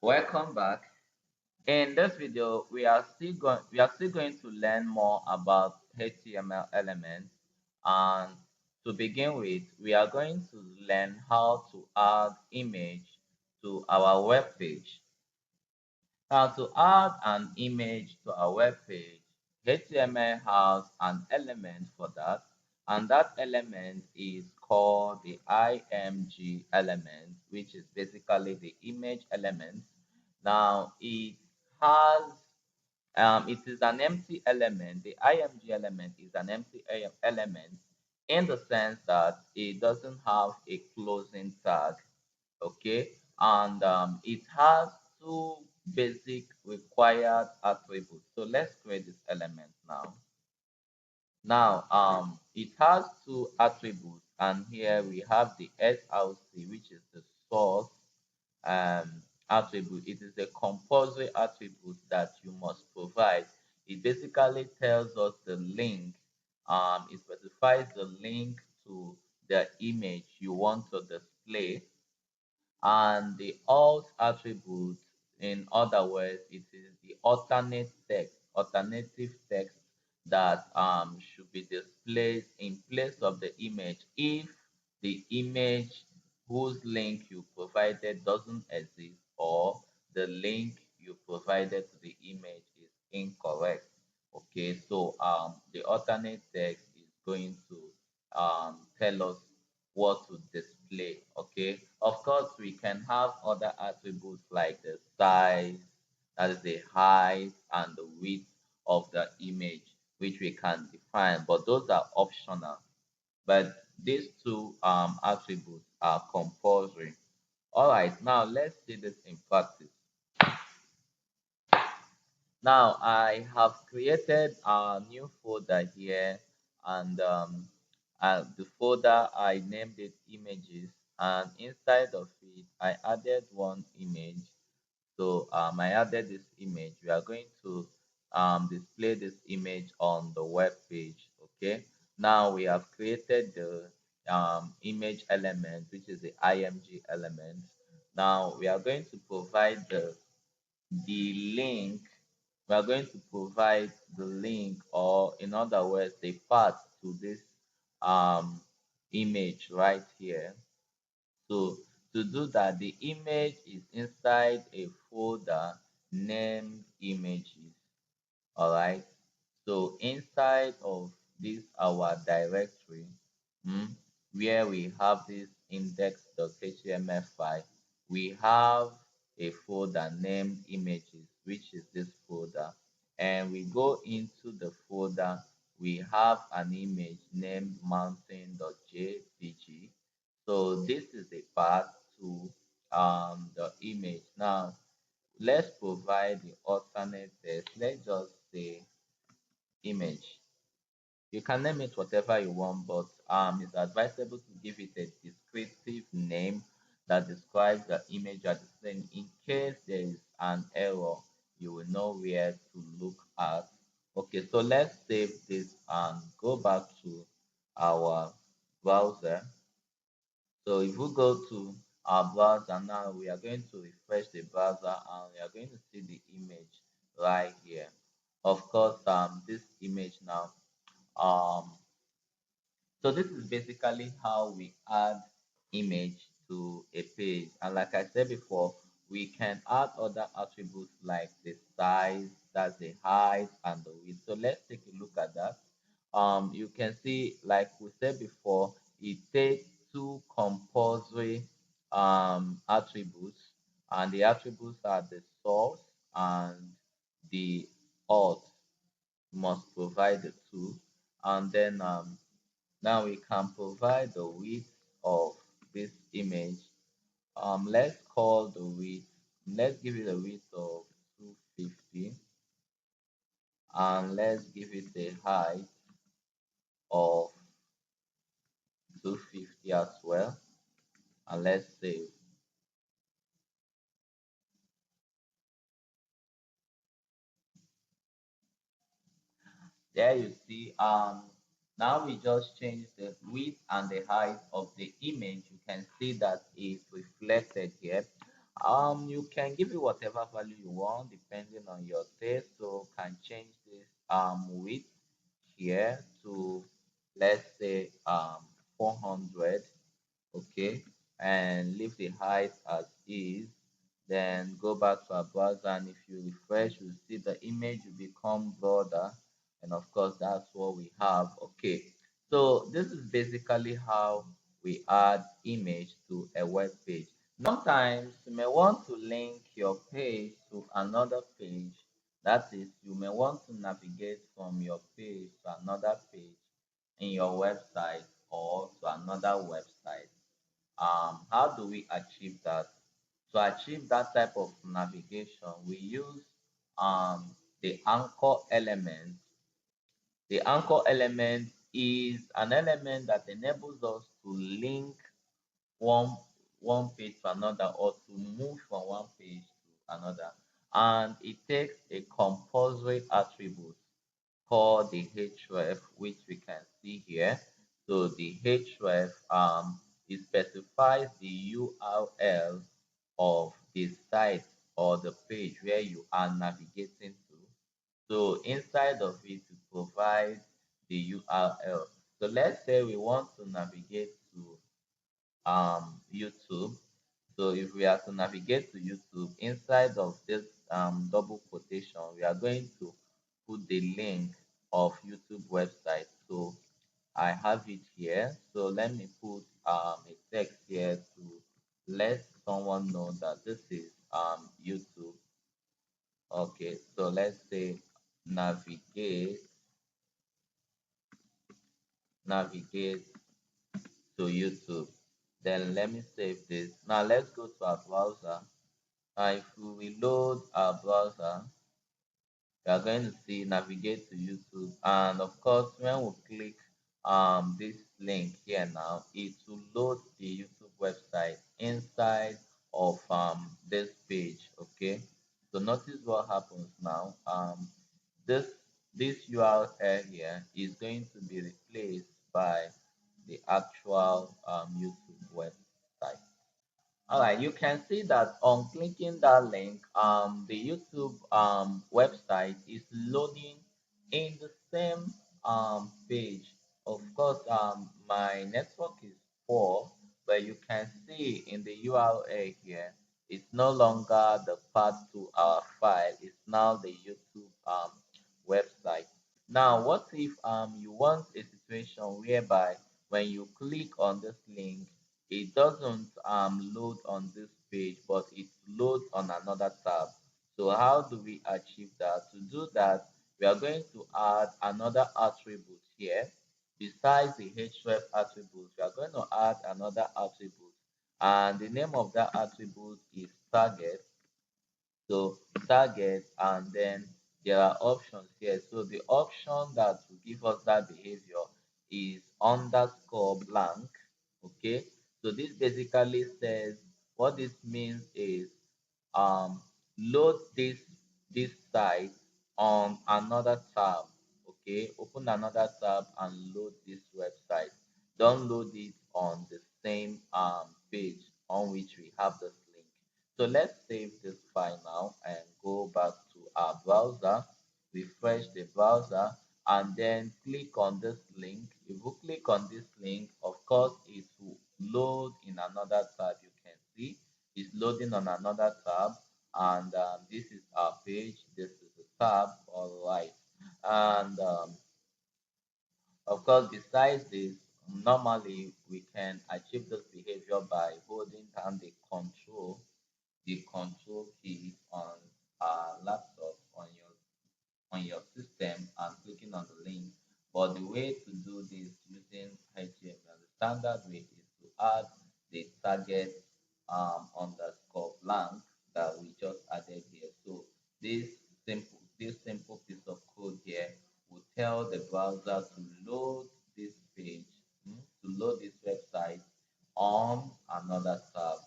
Welcome back. In this video, we are still going to learn more about HTML elements. And to begin with, we are going to learn how to add image to our web page. Now, to add an image to our web page, HTML has an element for that, and that element is called the img element, which is basically the image element. Now, has it is an empty element. The img element is an empty element in the sense that it doesn't have a closing tag. Okay, and it has two basic required attributes. So let's create this element now. It has two attributes, and here we have the src, which is the source attribute. It is a compulsory attribute that you must provide. It basically tells us the link. It specifies the link to the image you want to display, and the alt attribute, in other words, it is the alternative text that should be displayed in place of the image if the image whose link you provided doesn't exist, or the link you provided to the image is incorrect. Okay, so the alternate text is going to tell us what to display. Okay, of course we can have other attributes like the size, that is the height and the width of the image, which we can define, but those are optional. But these two attributes are compulsory. All right, now let's see this in practice. Now I have created a new folder here, and the folder I named it images, and inside of it I added one image. So I added this image. We are going to display this image on the web page. Okay. Now we have created the image element, which is the img element. Now we are going to provide the link. We are going to provide the link, or in other words, the path to this um, image right here. So to do that, the image is inside a folder named images. All right. So inside of this our directory, mm, where we have this index.html file, we have a folder named images, which is this folder. And we go into the folder, we have an image named mountain.jpg. So this is the path to the image. Now let's provide the alternate text. Let's just say image. You can name it whatever you want, but it's advisable to give it a descriptive name that describes the image you are displaying. In case there is an error, you will know where to look at. Okay, so let's save this and go back to our browser. So if we go to our browser now, we are going to refresh the browser and we are going to see the image right here. Of course, this image now, um, so this is basically how we add image to a page. And like I said before, we can add other attributes like the size, that's the height and the width. So let's take a look at that. You can see, like we said before, it takes two compulsory attributes, and the attributes are the source and the auth. Must provide the two, and then now we can provide the width of this image. Let's call the width, let's give it a width of 250, and let's give it a height of 250 as well, and let's save. There you see, now we just change the width and the height of the image. You can see that it's reflected here. You can give it whatever value you want depending on your taste. So can change this width here to, let's say, 400. Okay, and leave the height as is. Then go back to our browser, and if you refresh, you see the image will become broader, and of course that's what we have. Okay, so this is basically how we add image to a web page. Sometimes you may want to link your page to another page. That is, you may want to navigate from your page to another page in your website or to another website. How do we achieve that? To achieve that type of navigation, we use the anchor element. The anchor element is an element that enables us to link one one page to another, or to move from one page to another, and it takes a compulsory attribute called the href, which we can see here. So the href, it specifies the URL of the site or the page where you are navigating to. So inside of it, to provide the URL. So let's say we want to navigate to YouTube. So if we are to navigate to YouTube, inside of this double quotation, we are going to put the link of YouTube website. So I have it here. So let me put a text here to let someone know that this is YouTube. Okay, so let's say navigate navigate to YouTube. Then let me save this. Now let's go to our browser. If we reload our browser, we are going to see navigate to YouTube, and of course when we click this link here now, it will load the YouTube website inside of this page. Okay, so notice what happens now. This this URL here is going to be replaced by the actual YouTube website. All right, you can see that on clicking that link, the YouTube website is loading in the same page. Of course, my network is poor, but you can see in the URL here, it's no longer the path to our file. It's now the YouTube website. Now, what if you want a situation whereby when you click on this link, it doesn't load on this page, but it loads on another tab? So how do we achieve that? To do that, we are going to add another attribute here. Besides the href attribute, we are going to add another attribute, and the name of that attribute is target. So target, and then there are options here. So the option that will give us that behavior is underscore blank. Okay, so this basically says, what this means is load this site on another tab. Okay, open another tab and load this website. Don't load it on the same page on which we have this link. So let's save this file now and go back to our browser, refresh the browser, and then click on this link. If you click on this link, of course it will load in another tab. You can see it's loading on another tab, and this is our page, this is the tab. All right, and of course, besides this, normally we can achieve this behavior by holding down the control key on a laptop, on your system, and clicking on the link. But the way to do this using HTML, the standard way is to add the target underscore blank that we just added here. So this simple piece of code here will tell the browser to load this page, to load this website on another tab.